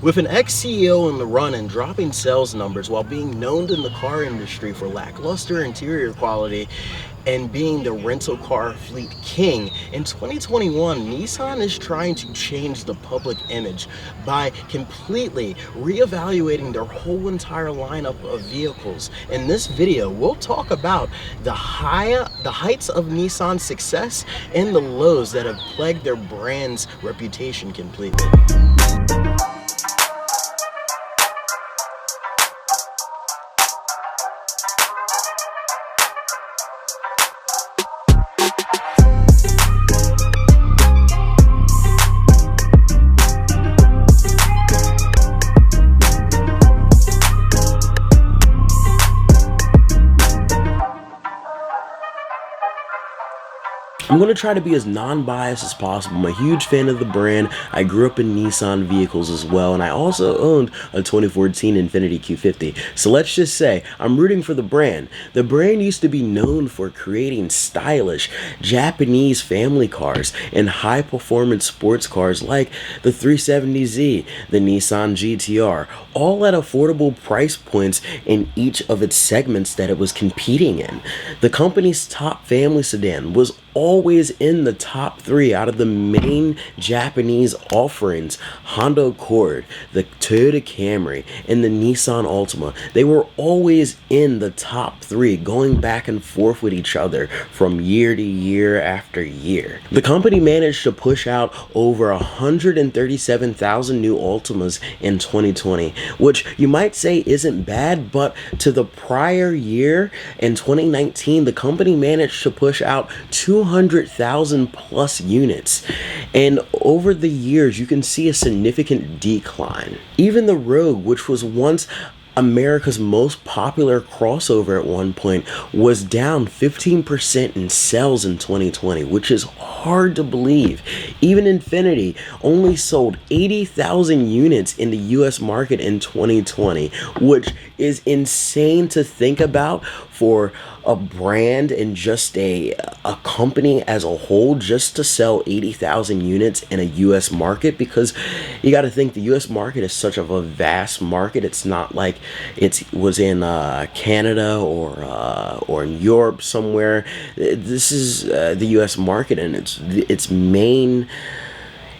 With an ex-CEO on the run and dropping sales numbers while being known in the car industry for lackluster interior quality and being the rental car fleet king, in 2021, Nissan is trying to change the public image by completely reevaluating their whole entire lineup of vehicles. In this video, we'll talk about the heights of Nissan's success and the lows that have plagued their brand's reputation completely. I'm going to try to be as non-biased as possible. I'm a huge fan of the brand. I grew up in Nissan vehicles as well, and I also owned a 2014 Infinti Q50. So let's just say I'm rooting for the brand. The brand used to be known for creating stylish Japanese family cars and high-performance sports cars like the 370Z, the Nissan GTR, all at affordable price points in each of its segments that it was competing in. The company's top family sedan was always in the top 3 out of the main Japanese offerings: Honda Accord, the Toyota Camry, and the Nissan Altima. They were always in the top 3, going back and forth with each other from year to year after year. The company managed to push out over 137,000 new Altimas in 2020, which you might say isn't bad, but to the prior year in 2019, the company managed to push out 200,000 plus units, and over the years you can see a significant decline. Even the Rogue, which was once America's most popular crossover at one point, was down 15% in sales in 2020, which is hard to believe. Even Infinti only sold 80,000 units in the US market in 2020, which is insane to think about for a brand and just a company as a whole, just to sell 80,000 units in a US market, because you got to think the US market is such of a vast market. It's not like it was in Canada or in Europe somewhere. This is the US market, and its main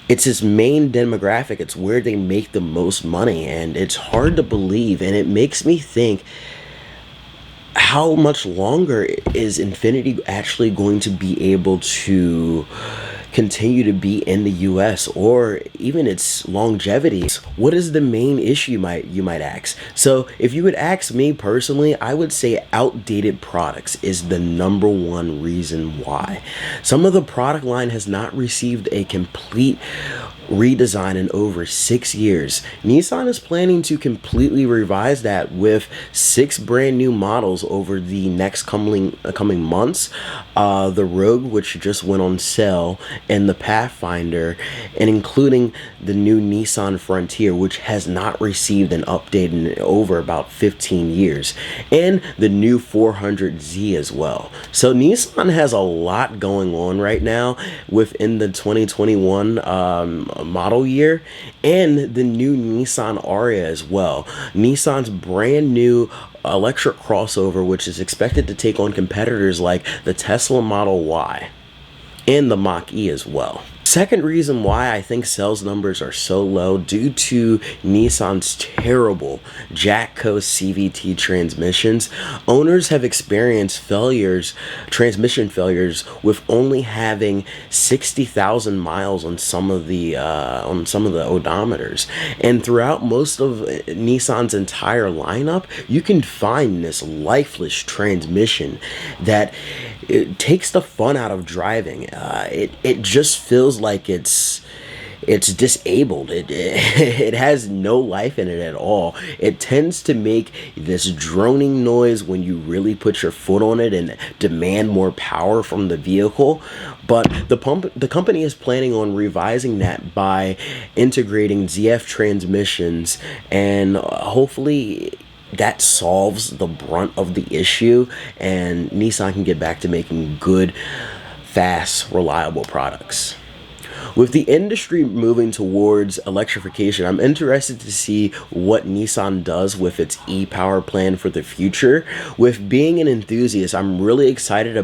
demographic. It's where they make the most money, and it's hard to believe, and it makes me think, how much longer is Infinti actually going to be able to continue to be in the US, or even its longevity? What is the main issue, you might ask? So if you would ask me personally, I would say outdated products is the #1 reason why. Some of the product line has not received a complete redesign in over 6 years. Nissan is planning to completely revise that with 6 brand new models over the next coming months. The Rogue, which just went on sale, and the Pathfinder, and including the new Nissan Frontier, which has not received an update in over about 15 years, and the new 400Z as well. So Nissan has a lot going on right now within the 2021 model year, and the new Nissan Ariya as well. Nissan's brand new electric crossover, which is expected to take on competitors like the Tesla Model Y and the Mach-E as well. Second reason why I think sales numbers are so low, due to Nissan's terrible Jatco CVT transmissions. Owners have experienced transmission failures, with only having 60,000 miles on some of the odometers. And throughout most of Nissan's entire lineup, you can find this lifeless transmission that it takes the fun out of driving. It just feels like it's disabled. It has no life in it at all. It tends to make this droning noise when you really put your foot on it and demand more power from the vehicle. But the company is planning on revising that by integrating ZF transmissions, and hopefully that solves the brunt of the issue, and Nissan can get back to making good, fast, reliable products. With the industry moving towards electrification, I'm interested to see what Nissan does with its e-power plan for the future. With being an enthusiast, I'm really excited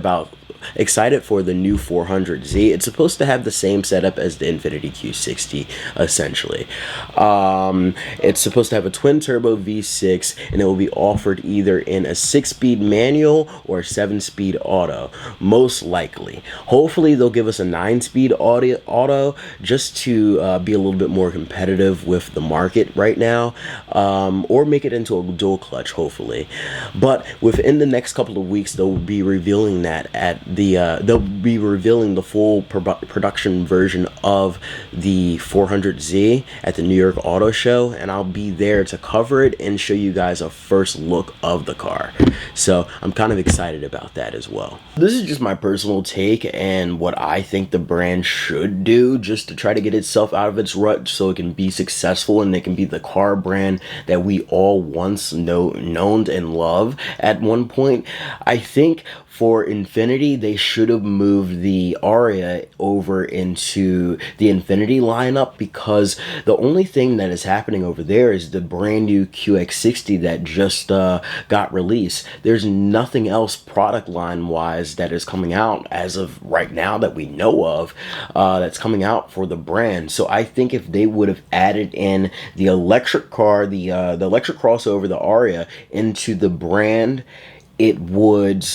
for the new 400Z. It's supposed to have the same setup as the Infiniti Q60, essentially. It's supposed to have a twin turbo V6, and it will be offered either in a 6-speed manual or a 7-speed auto, most likely. Hopefully they'll give us a 9-speed auto just to be a little bit more competitive with the market right now, or make it into a dual clutch, hopefully. But within the next couple of weeks, they'll be revealing that they'll be revealing the full production version of the 400Z at the New York Auto Show, and I'll be there to cover it and show you guys a first look of the car. So I'm kind of excited about that as well. This is just my personal take and what I think the brand should do just to try to get itself out of its rut so it can be successful and it can be the car brand that we all once known and love at one point. I think for Infiniti, they should have moved the Aria over into the Infiniti lineup, because the only thing that is happening over there is the brand new QX60 that just got released. There's nothing else product line wise that is coming out as of right now that we know of that's coming out for the brand. So I think if they would have added in the electric car, the electric crossover, the Aria, into the brand, it would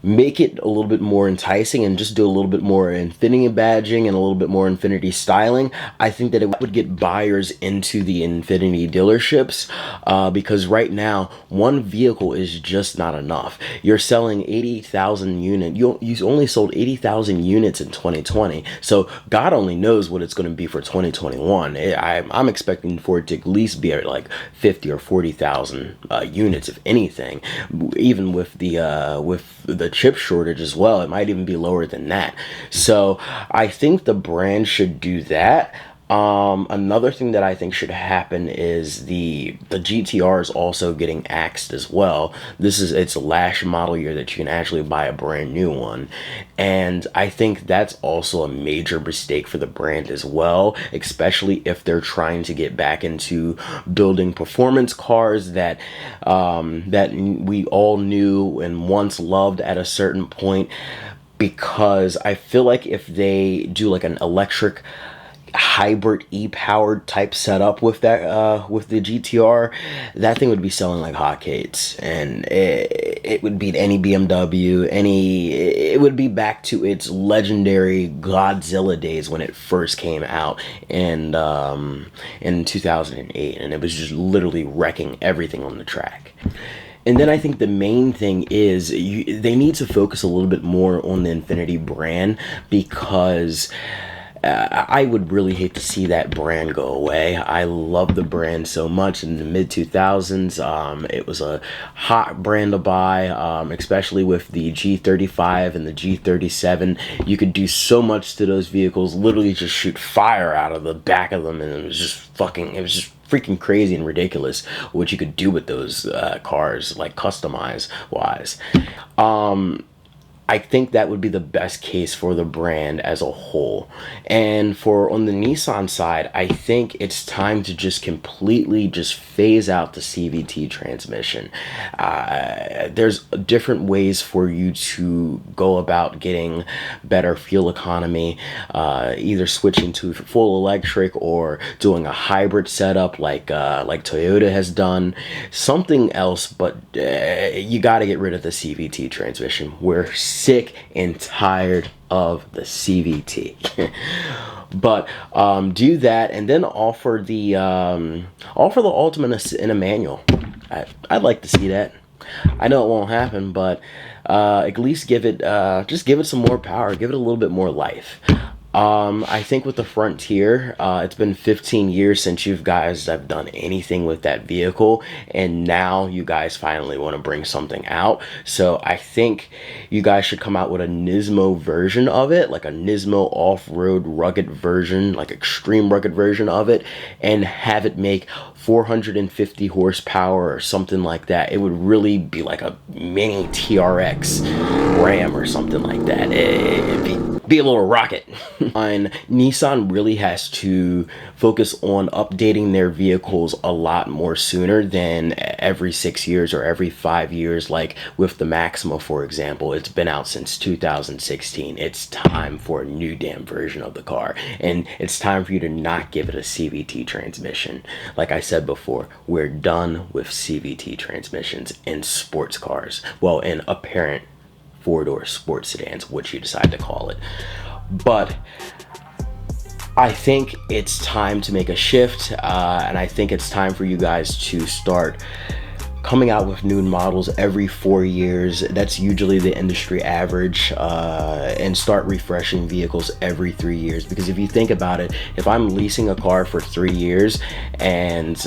make it a little bit more enticing and just do a little bit more Infiniti badging and a little bit more Infiniti styling. I think that it would get buyers into the Infiniti dealerships, because right now one vehicle is just not enough. You're selling 80,000 units. You only sold 80,000 units in 2020, so God only knows what it's going to be for 2021. I'm expecting for it to at least be at like 50 or 40,000 units, if anything. Even with the chip shortage as well, it might even be lower than that. So I think the brand should do that. Another thing that I think should happen is the GTR is also getting axed as well. It's last model year that you can actually buy a brand new one, and I think that's also a major mistake for the brand as well, especially if they're trying to get back into building performance cars that we all knew and once loved at a certain point. Because I feel like if they do like an electric hybrid e-powered type setup with that with the GTR, that thing would be selling like hotcakes, and it would beat any BMW, it would be back to its legendary Godzilla days when it first came out in 2008, and it was just literally wrecking everything on the track. And then I think the main thing is they need to focus a little bit more on the Infiniti brand, because I would really hate to see that brand go away. I love the brand so much. In the mid-2000s, it was a hot brand to buy, especially with the G35 and the G37. You could do so much to those vehicles, literally just shoot fire out of the back of them, and it was just freaking crazy and ridiculous what you could do with those cars, like customize wise. I think that would be the best case for the brand as a whole. And on the Nissan side, I think it's time to just completely just phase out the CVT transmission. There's different ways for you to go about getting better fuel economy, either switching to full electric or doing a hybrid setup like Toyota has done, something else, but you got to get rid of the CVT transmission. We're sick and tired of the CVT. But do that, and then offer the Ultimate in a manual. I'd like to see that. I know it won't happen, but at least give it some more power, give it a little bit more life. I think with the Frontier, it's been 15 years since you guys have done anything with that vehicle, and now you guys finally want to bring something out. So I think you guys should come out with a Nismo version of it, like a Nismo off-road rugged version, like extreme rugged version of it, and have it make 450 horsepower or something like that. It would really be like a mini TRX Ram or something like that. It'd be a little rocket. And Nissan really has to focus on updating their vehicles a lot more sooner than every 6 years or every 5 years, like with the Maxima, for example. It's been out since 2016. It's time for a new damn version of the car, and it's time for you to not give it a CVT transmission. Like I said before, we're done with CVT transmissions in sports cars. Well, in apparent four-door sports sedans, which you decide to call it. But I think it's time to make a shift, and I think it's time for you guys to start coming out with new models every 4 years. That's usually the industry average, and start refreshing vehicles every 3 years. Because if you think about it, if I'm leasing a car for 3 years and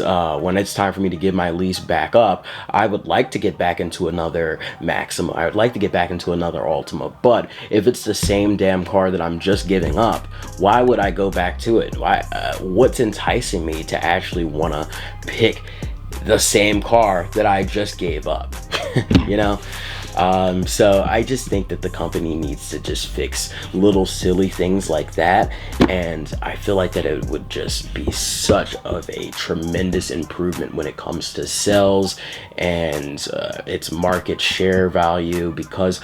when it's time for me to give my lease back up, I would like to get back into another Maxima. I would like to get back into another Altima. But if it's the same damn car that I'm just giving up, why would I go back to it? Why? What's enticing me to actually want to pick the same car that I just gave up? You know? So I just think that the company needs to just fix little silly things like that, and I feel like that it would just be such of a tremendous improvement when it comes to sales and its market share value. Because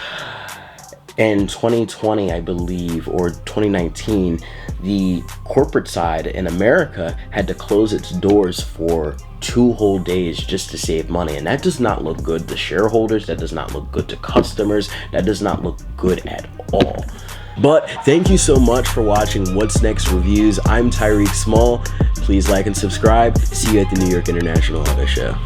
in 2020, I believe, or 2019, the corporate side in America had to close its doors for 2 whole days just to save money, and that does not look good to shareholders. That does not look good to customers. That does not look good at all. But thank you so much for watching What's Next Reviews. I'm Tyreek Small. Please like and subscribe. See you at the New York International Auto Show.